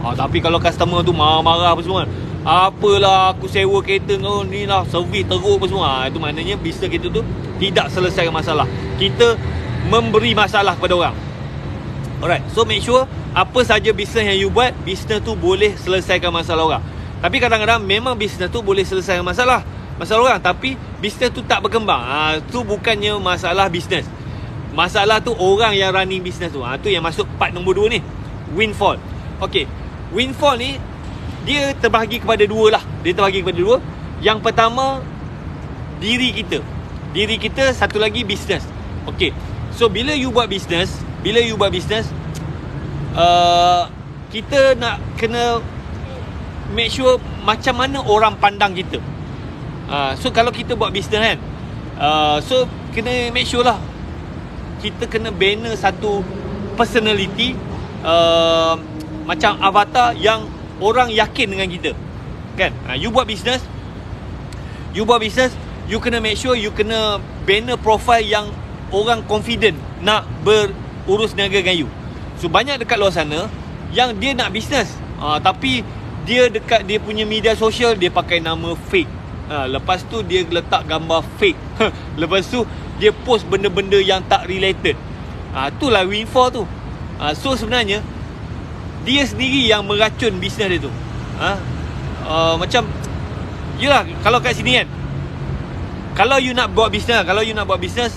Tapi kalau customer tu marah-marah apa semua, apalah aku sewa kereta ni lah, servis teruk apa semua, itu maknanya bisnes kita tu tidak selesaikan masalah. Kita memberi masalah kepada orang. Alright, so make sure apa saja bisnes yang you buat, bisnes tu boleh selesaikan masalah orang. Tapi kadang-kadang memang bisnes tu boleh selesaikan masalah orang, tapi bisnes tu tak berkembang. Tu bukannya masalah bisnes. Masalah tu orang yang running bisnes tu. Tu yang masuk part nombor 2 ni, windfall. Okay, windfall ni dia terbahagi kepada dua lah. Dia terbahagi kepada dua. Yang pertama, diri kita, satu lagi bisnes. Okay, so bila you buat bisnes, kita nak kena make sure macam mana orang pandang kita. So kalau kita buat bisnes kan, so kena make sure lah kita kena banner satu personality, macam avatar yang orang yakin dengan kita kan. You buat bisnes, you kena make sure you kena banner profile yang orang confident nak berurus niaga dengan you. So banyak dekat luar sana yang dia nak bisnes, tapi dia dekat dia punya media sosial dia pakai nama fake. Lepas tu dia letak gambar fake. Lepas tu dia post benda-benda yang tak related. Itulah windfall tu. So sebenarnya dia sendiri yang meracun bisnes dia tu. Macam yelah, kalau kat sini kan, kalau you nak buat bisnes,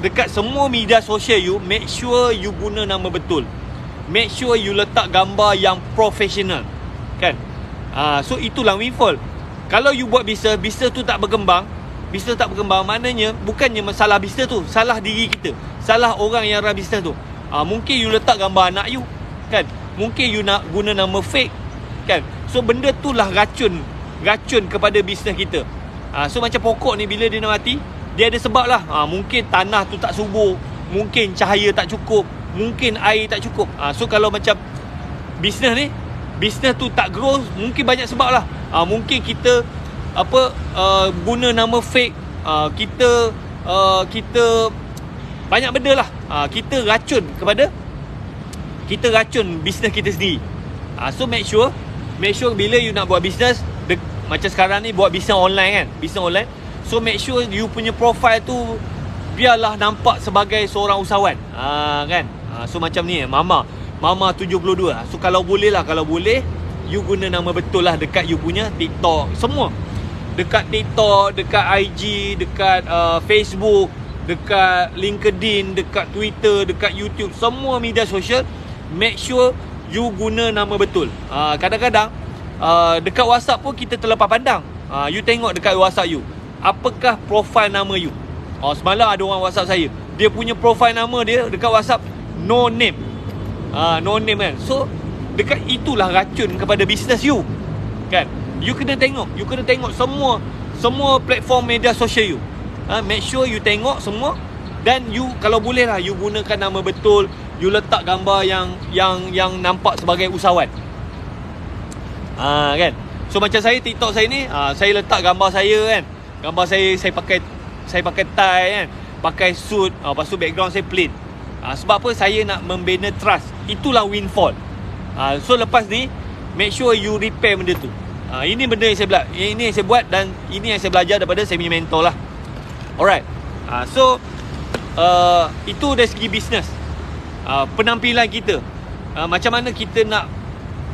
dekat semua media sosial you, make sure you guna nama betul. Make sure you letak gambar yang profesional kan. So itulah windfall. Kalau you buat bisnes tu tak berkembang, maknanya bukannya masalah bisnes tu, salah diri kita, salah orang yang run bisnes tu. Mungkin you letak gambar anak you kan, mungkin you nak guna nama fake kan. So benda tu lah racun kepada bisnes kita. So macam pokok ni, bila dia nak mati, dia ada sebab lah. Mungkin tanah tu tak subur, mungkin cahaya tak cukup, mungkin air tak cukup. So kalau macam bisnes tu tak grow, mungkin banyak sebab lah. Mungkin kita guna nama fake, kita banyak benda lah. Kita racun bisnes kita sendiri. So make sure bila you nak buat bisnes, macam sekarang ni buat bisnes online kan, so make sure you punya profile tu biarlah nampak sebagai seorang usahawan, kan. So macam ni, Mama 72. So kalau boleh, you guna nama betul lah dekat you punya TikTok semua. Dekat TikTok, dekat IG, dekat Facebook, dekat LinkedIn, dekat Twitter, dekat YouTube, semua media sosial, make sure you guna nama betul. Kadang-kadang dekat WhatsApp pun kita terlepas pandang. You tengok dekat WhatsApp you, apakah profil nama you. Semalam ada orang WhatsApp saya, dia punya profil nama dia dekat WhatsApp no name. No name kan. So dekat itulah racun kepada bisnes you kan. You kena tengok semua platform media sosial you. Make sure you tengok semua, dan you kalau boleh lah, you gunakan nama betul. You letak gambar yang nampak sebagai usahawan, kan. So macam saya, TikTok saya ni, saya letak gambar saya kan. Gambar saya pakai tie kan, pakai suit, lepas tu background saya plain. Sebab apa? Saya nak membina trust. Itulah windfall. So lepas ni, make sure you repair benda tu. Ini benda yang saya buat, dan ini yang saya belajar daripada saya punya mentor lah. Alright. So itu dari segi bisnes. Penampilan kita, macam mana kita nak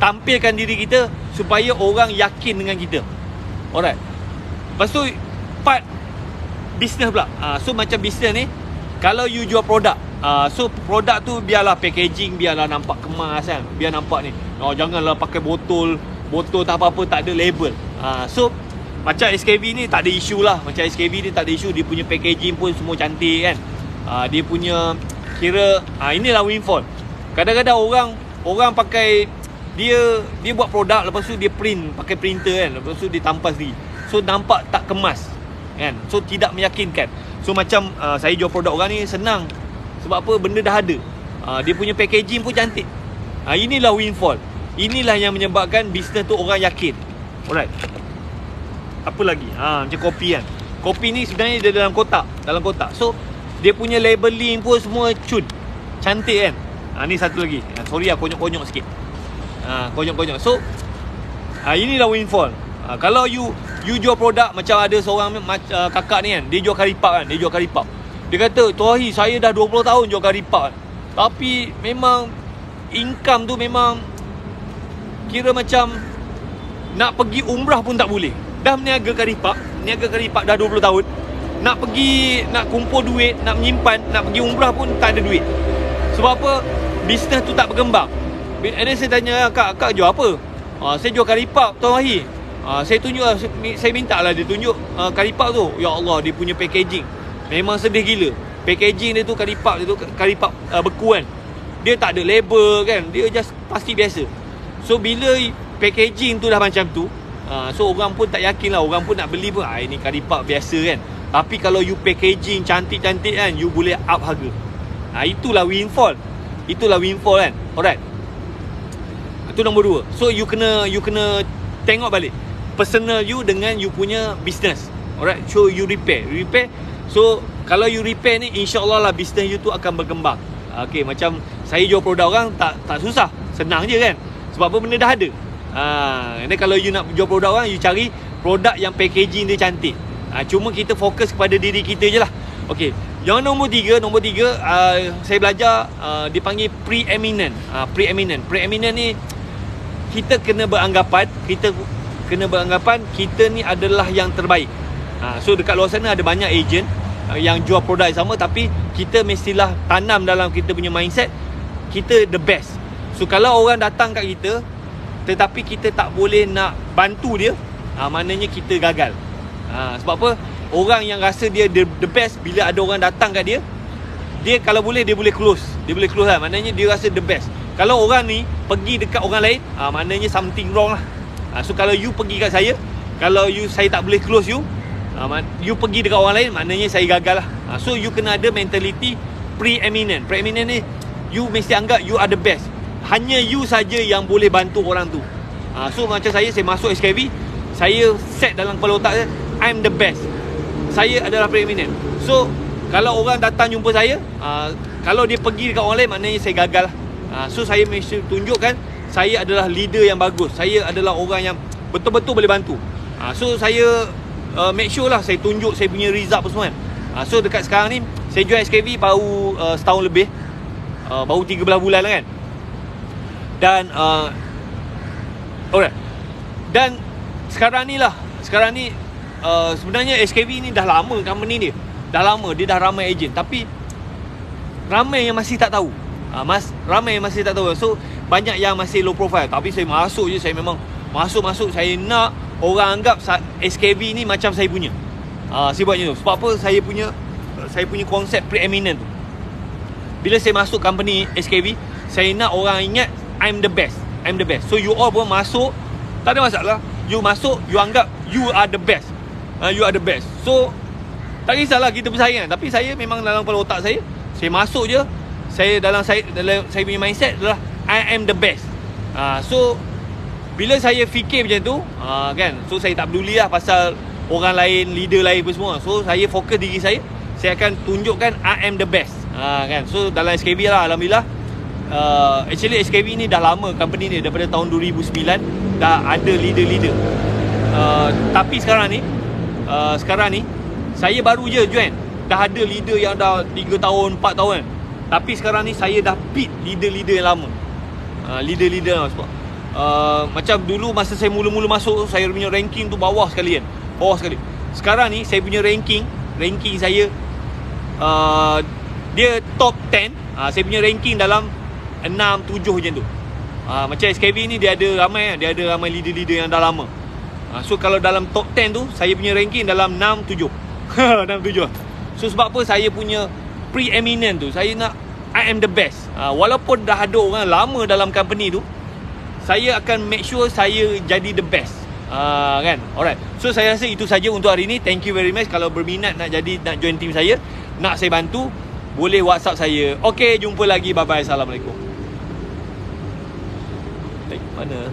tampilkan diri kita supaya orang yakin dengan kita. Alright. Lepas tu part bisnes pula. So macam bisnes ni, kalau you jual produk, so produk tu biarlah packaging, biarlah nampak kemas kan, biar nampak ni. Janganlah pakai botol tak apa-apa, tak ada label. So macam SKV ni tak ada isu lah. Dia punya packaging pun semua cantik kan. Dia punya kira, inilah windfall. Kadang-kadang orang pakai, dia buat produk, lepas tu dia print pakai printer kan, lepas tu dia tampal sendiri, so nampak tak kemas kan. So tidak meyakinkan. So macam saya jual produk orang ni senang, sebab apa? Benda dah ada. Dia punya packaging pun cantik. Inilah windfall. Inilah yang menyebabkan bisnes tu orang yakin. Alright. Apa lagi? Macam kopi kan. Kopi ni sebenarnya dia dalam kotak. So Dia punya labeling pun semua cun. Cantik kan. Ni satu lagi. Sorry lah, konyok-konyok sikit. Konyok-konyok. So inilah windfall. Kalau you jual produk, macam ada seorang kakak ni kan, dia jual karipap kan. Dia kata, Tuahi, saya dah 20 tahun jual karipap kan. Tapi memang income tu memang kira macam nak pergi umrah pun tak boleh. Dah meniaga karipap dah 20 tahun. Nak pergi, nak kumpul duit, nak menyimpan, nak pergi umrah pun tak ada duit. Sebab apa? Bisnes tu tak berkembang. And then saya tanya, Kak jual apa? Saya jual karipap, Tuan Wahid. Saya minta lah dia tunjuk karipap tu. Ya Allah, dia punya packaging memang sedih gila. Packaging dia tu karipap beku kan. Dia tak ada label kan. Dia just plastik biasa. So bila packaging tu dah macam tu, so orang pun tak yakin lah. Orang pun nak beli pun, ini karipap biasa kan. Tapi kalau you packaging cantik-cantik kan, you boleh up harga. Itulah windfall kan. Alright. Itu nombor 2. So you kena tengok balik personal you dengan you punya business. Alright. So you repair. So kalau you repair ni, insyaAllah lah business you tu akan berkembang. Okay, macam saya jual produk orang tak susah, senang je kan. Sebab apa, benda dah ada. Dan kalau you nak jual produk orang, you cari produk yang packaging dia cantik. Cuma kita fokus kepada diri kita je lah. Okay. Yang nombor 3, saya belajar, dipanggil preeminent. Preeminent ni kita kena beranggapan kita ni adalah yang terbaik. So dekat luar sana ada banyak agent yang jual produk yang sama, tapi kita mestilah tanam dalam kita punya mindset kita the best. So kalau orang datang kat kita tetapi kita tak boleh nak bantu dia, maknanya kita gagal. Sebab apa? Orang yang rasa dia the best, bila ada orang datang kat dia kalau boleh dia boleh close lah. Maknanya dia rasa the best. Kalau orang ni pergi dekat orang lain, maknanya something wrong lah. So kalau you pergi kat saya, kalau saya tak boleh close you, you pergi dekat orang lain, maknanya saya gagal lah. So you kena ada mentality preeminent. Preeminent ni, you mesti anggap you are the best. Hanya you saja yang boleh bantu orang tu. So macam saya masuk SKV, saya set dalam kepala otak saya, I'm the best. Saya adalah preeminent. So kalau orang datang jumpa saya, kalau dia pergi dekat orang lain, maknanya saya gagal lah. So saya mesti tunjukkan saya adalah leader yang bagus. Saya adalah orang yang betul-betul boleh bantu. So saya make sure lah saya tunjuk saya punya result apa semua kan. So dekat sekarang ni saya jual SKV baru setahun lebih, baru 13 bulan lah kan. Dan alright. Dan sekarang ni sebenarnya SKV ni dah lama company dia. Dah lama, dia dah ramai agent, tapi ramai yang masih tak tahu. Ramai yang masih tak tahu. So banyak yang masih low profile. Tapi saya masuk je, saya memang masuk. Saya nak orang anggap SKV ni macam saya punya. Saya buat macam tu. Sebab apa? Saya punya konsep preeminent tu. Bila saya masuk company SKV, saya nak orang ingat I'm the best. So you all pun masuk, tak ada masalah. You masuk, you anggap you are the best. You are the best. So tak kisahlah kita bersaing kan. Tapi saya memang dalam kepala otak saya masuk je. Dalam saya punya mindset adalah I am the best. So bila saya fikir macam tu, kan, so saya tak peduli lah pasal orang lain, leader lain apa semua. So saya fokus diri saya akan tunjukkan I am the best. Kan. So dalam SKV lah, alhamdulillah. Actually SKV ni dah lama company ni, daripada tahun 2009 dah ada leader. Tapi sekarang ni saya baru je join. Dah ada leader yang dah 3 tahun, 4 tahun. Tapi sekarang ni saya dah beat leader yang lama. Leader lah sebab macam dulu masa saya mula-mula masuk, saya punya ranking tu bawah sekali kan. Bawah sekali. Sekarang ni saya punya ranking saya dia top 10. Saya punya ranking dalam 6, 7 macam tu. Macam SKV ni dia ada ramai leader yang dah lama. So kalau dalam top 10 tu, saya punya ranking dalam 6, 7. 6, 7. So sebab apa? Saya punya preeminent tu, saya nak I am the best. Walaupun dah ada orang lama dalam company tu, saya akan make sure saya jadi the best. Kan? Alright. So saya rasa itu saja untuk hari ni. Thank you very much. Kalau berminat nak join team saya, nak saya bantu, boleh WhatsApp saya. Okay, jumpa lagi. Bye bye. Assalamualaikum. Mana?